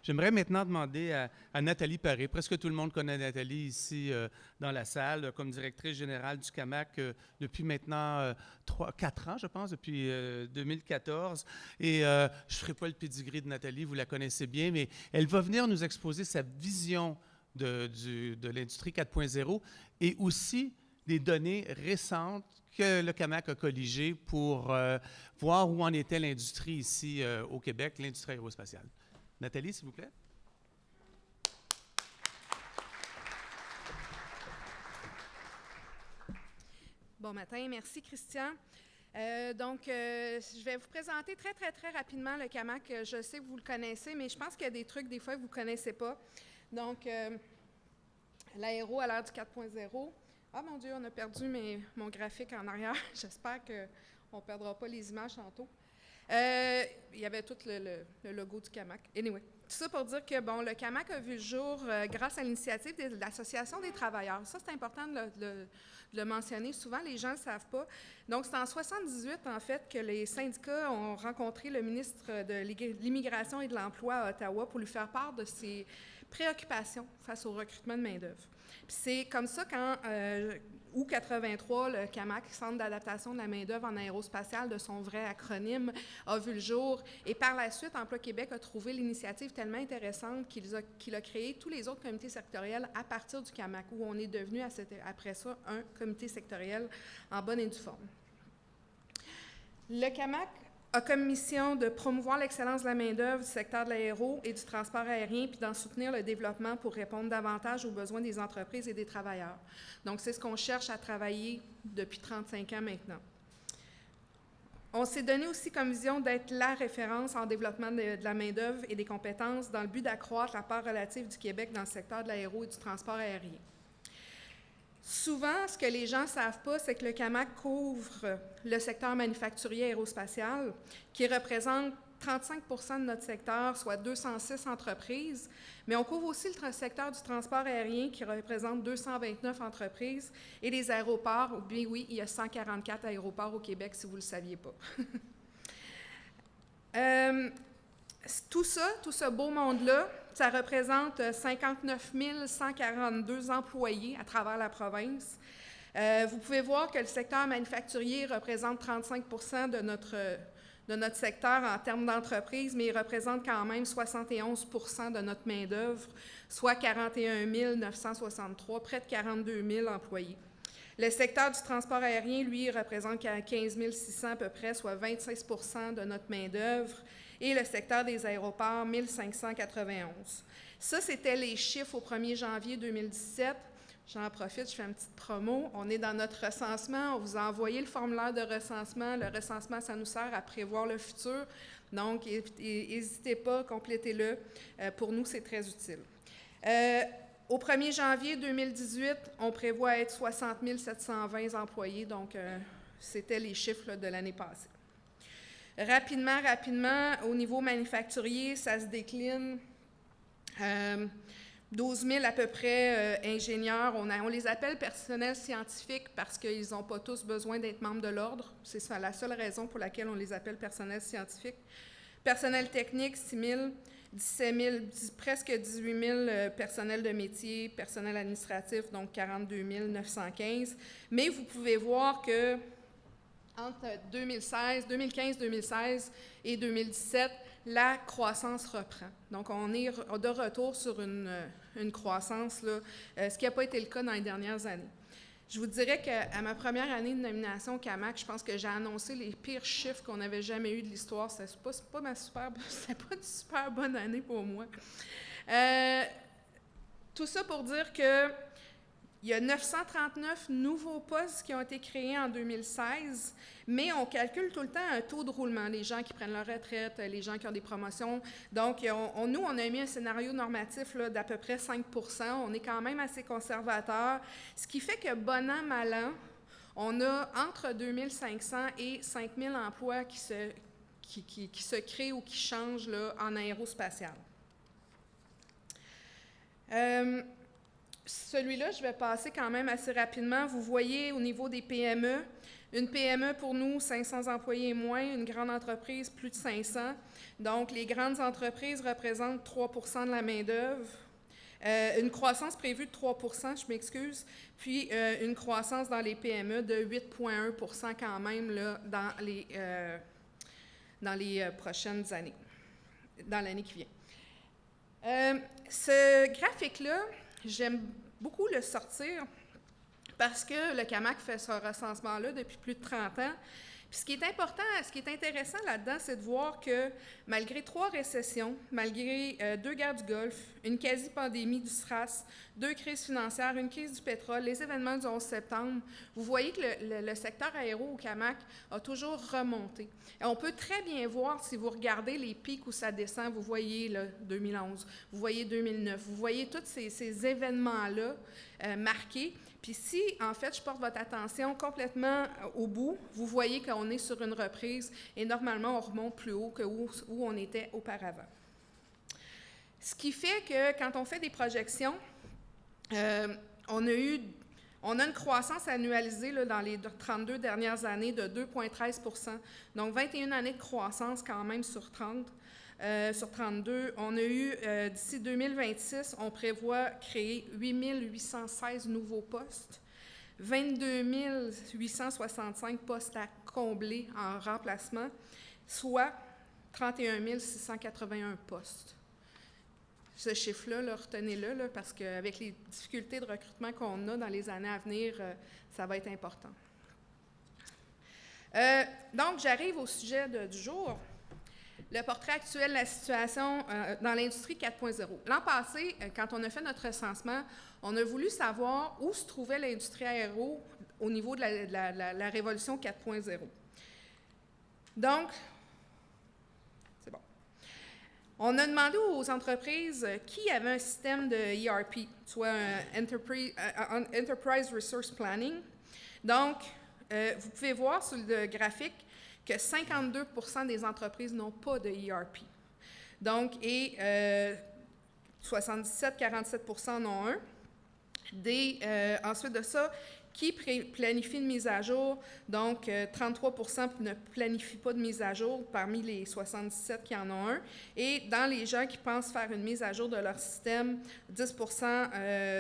J'aimerais maintenant demander à Nathalie Paré. Presque tout le monde connaît Nathalie ici dans la salle, comme directrice générale du CAMAC depuis maintenant 4 ans, je pense, depuis 2014. Et je ne ferai pas le pedigree de Nathalie, vous la connaissez bien, mais elle va venir nous exposer sa vision de l'industrie 4.0 et aussi des données récentes que le CAMAC a colligées pour voir où en était l'industrie ici au Québec, l'industrie aérospatiale. Nathalie, s'il vous plaît. Bon matin, merci Christian. Je vais vous présenter très rapidement le CAMAC. Je sais que vous le connaissez, mais je pense qu'il y a des trucs des fois que vous ne connaissez pas. Donc, l'aéro à l'ère du 4.0. Ah mon Dieu, on a perdu mon graphique en arrière. J'espère qu'on ne perdra pas les images tantôt. Il y avait tout le logo du CAMAC. Anyway, tout ça pour dire que le CAMAC a vu le jour grâce à l'initiative de l'Association des travailleurs. Ça, c'est important de le mentionner. Souvent, les gens ne le savent pas. Donc, c'est en 1978, en fait, que les syndicats ont rencontré le ministre de l'Immigration et de l'Emploi à Ottawa pour lui faire part de ses préoccupations face au recrutement de main-d'œuvre. Puis c'est comme ça qu'en août 83, le CAMAC, Centre d'adaptation de la main-d'œuvre en aérospatiale, de son vrai acronyme, a vu le jour. Et par la suite, Emploi Québec a trouvé l'initiative tellement intéressante qu'il a créé tous les autres comités sectoriels à partir du CAMAC, où on est devenu après ça un comité sectoriel en bonne et due forme. Le CAMAC a comme mission de promouvoir l'excellence de la main-d'œuvre du secteur de l'aéro et du transport aérien, puis d'en soutenir le développement pour répondre davantage aux besoins des entreprises et des travailleurs. Donc, c'est ce qu'on cherche à travailler depuis 35 ans maintenant. On s'est donné aussi comme vision d'être la référence en développement de la main-d'œuvre et des compétences dans le but d'accroître la part relative du Québec dans le secteur de l'aéro et du transport aérien. Souvent, ce que les gens ne savent pas, c'est que le CAMAC couvre le secteur manufacturier aérospatial, qui représente 35 de notre secteur, soit 206 entreprises, mais on couvre aussi le secteur du transport aérien, qui représente 229 entreprises, et les aéroports. Oui, il y a 144 aéroports au Québec, si vous ne le saviez pas. Tout ce beau monde-là, ça représente 59 142 employés à travers la province. Vous pouvez voir que le secteur manufacturier représente 35 de notre secteur en termes d'entreprise, mais il représente quand même 71 de notre main-d'œuvre, soit 41 963, près de 42 000 employés. Le secteur du transport aérien, lui, représente 15 600 à peu près, soit 26 de notre main-d'œuvre. Et le secteur des aéroports, 1 591. Ça, c'était les chiffres au 1er janvier 2017. J'en profite, je fais une petite promo. On est dans notre recensement. On vous a envoyé le formulaire de recensement. Le recensement, ça nous sert à prévoir le futur. Donc, n'hésitez pas, complétez-le. Pour nous, c'est très utile. Au 1er janvier 2018, on prévoit être 60 720 employés. Donc, c'était les chiffres de l'année passée. Rapidement, au niveau manufacturier, ça se décline. 12 000 à peu près ingénieurs. On les appelle personnels scientifiques parce qu'ils n'ont pas tous besoin d'être membres de l'ordre. C'est ça, la seule raison pour laquelle on les appelle personnels scientifiques. Personnel technique, 6 000, 17 000, presque 18 000 personnels de métier, personnel administratif, donc 42 915. Mais vous pouvez voir que entre 2015-2016 et 2017, la croissance reprend. Donc, on est de retour sur une croissance, là, ce qui n'a pas été le cas dans les dernières années. Je vous dirais qu'à ma première année de nomination au CAMAC, je pense que j'ai annoncé les pires chiffres qu'on avait jamais eu de l'histoire. Ce n'était pas une super bonne année pour moi. Tout ça pour dire que il y a 939 nouveaux postes qui ont été créés en 2016, mais on calcule tout le temps un taux de roulement, les gens qui prennent leur retraite, les gens qui ont des promotions. Donc, nous, on a mis un scénario normatif d'à peu près 5 %. On est quand même assez conservateur, ce qui fait que, bon an, mal an, on a entre 2 500 et 5 000 emplois qui se créent ou qui changent là, en aérospatial. Celui-là, je vais passer quand même assez rapidement. Vous voyez, au niveau des PME, Une PME, pour nous, 500 employés et moins. Une grande entreprise, plus de 500. Donc, les grandes entreprises représentent 3 % de la main-d'œuvre. Une croissance prévue de 3 % je m'excuse. Puis, une croissance dans les PME de 8,1 % quand même là, dans les prochaines années, dans l'année qui vient. Ce graphique-là, j'aime beaucoup le sortir parce que le CAMAC fait ce recensement-là depuis plus de 30 ans. Puis ce qui est important, ce qui est intéressant là-dedans, c'est de voir que malgré 3 récessions, malgré 2 guerres du Golfe, une quasi-pandémie du SRAS, 2 crises financières, une crise du pétrole, les événements du 11 septembre, vous voyez que le secteur aéro au CAMAC a toujours remonté. Et on peut très bien voir, si vous regardez les pics où ça descend, vous voyez là, 2011, vous voyez 2009, vous voyez tous ces événements-là marqués. Puis si, en fait, je porte votre attention complètement au bout, vous voyez qu'on est sur une reprise et normalement, on remonte plus haut que où on était auparavant. Ce qui fait que quand on fait des projections, on a une croissance annualisée là, dans les 32 dernières années de 2,13 %. Donc, 21 années de croissance quand même sur 30. Sur 32, on a eu, d'ici 2026, on prévoit créer 8 816 nouveaux postes, 22 865 postes à combler en remplacement, soit 31 681 postes. Ce chiffre-là, là, retenez-le, là, parce qu'avec les difficultés de recrutement qu'on a dans les années à venir, ça va être important. Donc, j'arrive au sujet du jour. Le portrait actuel de la situation dans l'industrie 4.0. L'an passé, quand on a fait notre recensement, on a voulu savoir où se trouvait l'industrie aéro au niveau de la révolution 4.0. Donc, c'est bon. On a demandé aux entreprises qui avait un système de ERP, soit un Enterprise Resource Planning. Donc, vous pouvez voir sur le graphique que 52 % des entreprises n'ont pas de ERP. Donc, et 47 % en ont un. Ensuite de ça, qui planifie une mise à jour? Donc, 33 % ne planifient pas de mise à jour parmi les 77 qui en ont un. Et dans les gens qui pensent faire une mise à jour de leur système, 10 %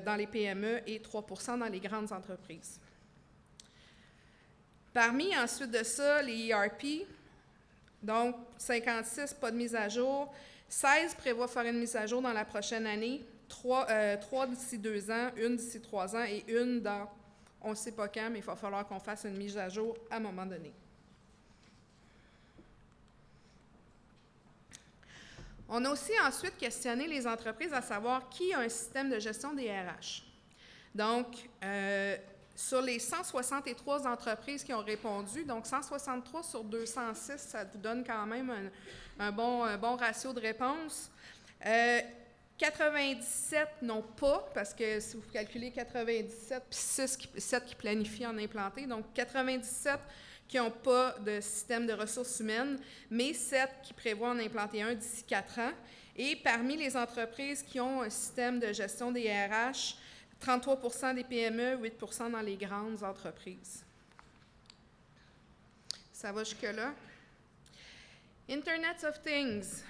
dans les PME et 3 % dans les grandes entreprises. Parmi, ensuite de ça, les ERP, donc 56, pas de mise à jour, 16 prévoient faire une mise à jour dans la prochaine année, 3 d'ici 2 ans, 1 d'ici 3 ans et 1 dans, on ne sait pas quand, mais il va falloir qu'on fasse une mise à jour à un moment donné. On a aussi ensuite questionné les entreprises à savoir qui a un système de gestion des RH. Donc, sur les 163 entreprises qui ont répondu, donc 163 sur 206, ça vous donne quand même un bon ratio de réponse. 97 n'ont pas, parce que si vous calculez 97, puis 7 qui planifient en implanter, donc 97 qui n'ont pas de système de ressources humaines, mais 7 qui prévoient en implanter un d'ici 4 ans. Et parmi les entreprises qui ont un système de gestion des RH, 33 % des PME, 8 % dans les grandes entreprises. Ça va jusque-là. Internet of Things,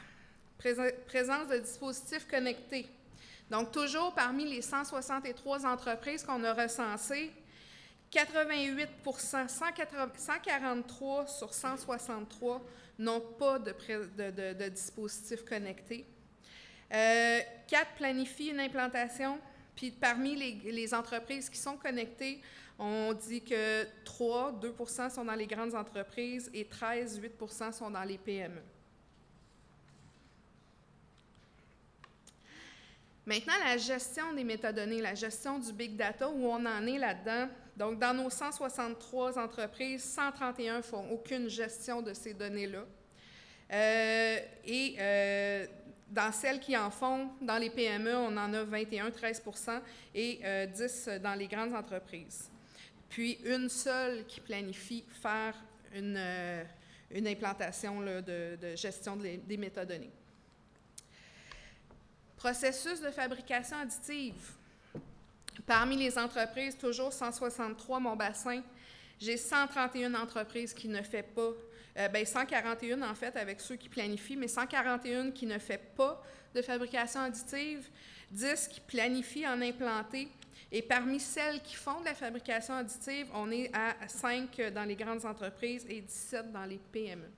présence de dispositifs connectés. Donc, toujours parmi les 163 entreprises qu'on a recensées, 88 %, 143 sur 163 n'ont pas de dispositifs connectés. 4 planifient une implantation. Puis parmi les entreprises qui sont connectées, on dit que 2 % sont dans les grandes entreprises et 8 % sont dans les PME. Maintenant, la gestion des métadonnées, la gestion du big data, où on en est là-dedans. Donc, dans nos 163 entreprises, 131 ne font aucune gestion de ces données-là. Dans celles qui en font, dans les PME, on en a 21, 13 % et 10 dans les grandes entreprises. Puis, une seule qui planifie faire une implantation là, de gestion des métadonnées. Processus de fabrication additive. Parmi les entreprises, toujours 163 Montbassin, J'ai 131 entreprises qui ne font pas, 141 en fait avec ceux qui planifient, mais 141 qui ne font pas de fabrication additive, 10 qui planifient en implanter. Et parmi celles qui font de la fabrication additive, on est à 5 dans les grandes entreprises et 17 dans les PME.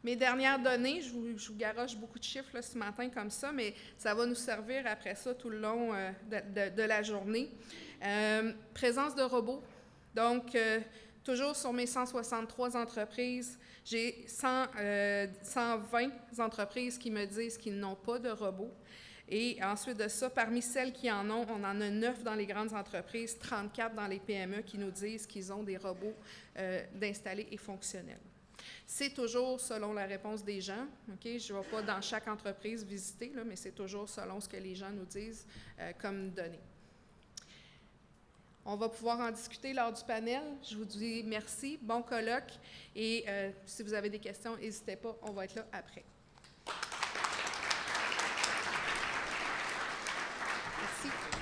Mes dernières données, je vous garoche beaucoup de chiffres là, ce matin comme ça, mais ça va nous servir après ça tout le long de la journée. Présence de robots. Donc, toujours sur mes 163 entreprises, j'ai 120 entreprises qui me disent qu'ils n'ont pas de robots. Et ensuite de ça, parmi celles qui en ont, on en a 9 dans les grandes entreprises, 34 dans les PME qui nous disent qu'ils ont des robots d'installés et fonctionnels. C'est toujours selon la réponse des gens. Okay? Je ne vais pas dans chaque entreprise visiter, là, mais c'est toujours selon ce que les gens nous disent comme données. On va pouvoir en discuter lors du panel. Je vous dis merci, bon colloque. Et si vous avez des questions, n'hésitez pas, on va être là après. Merci.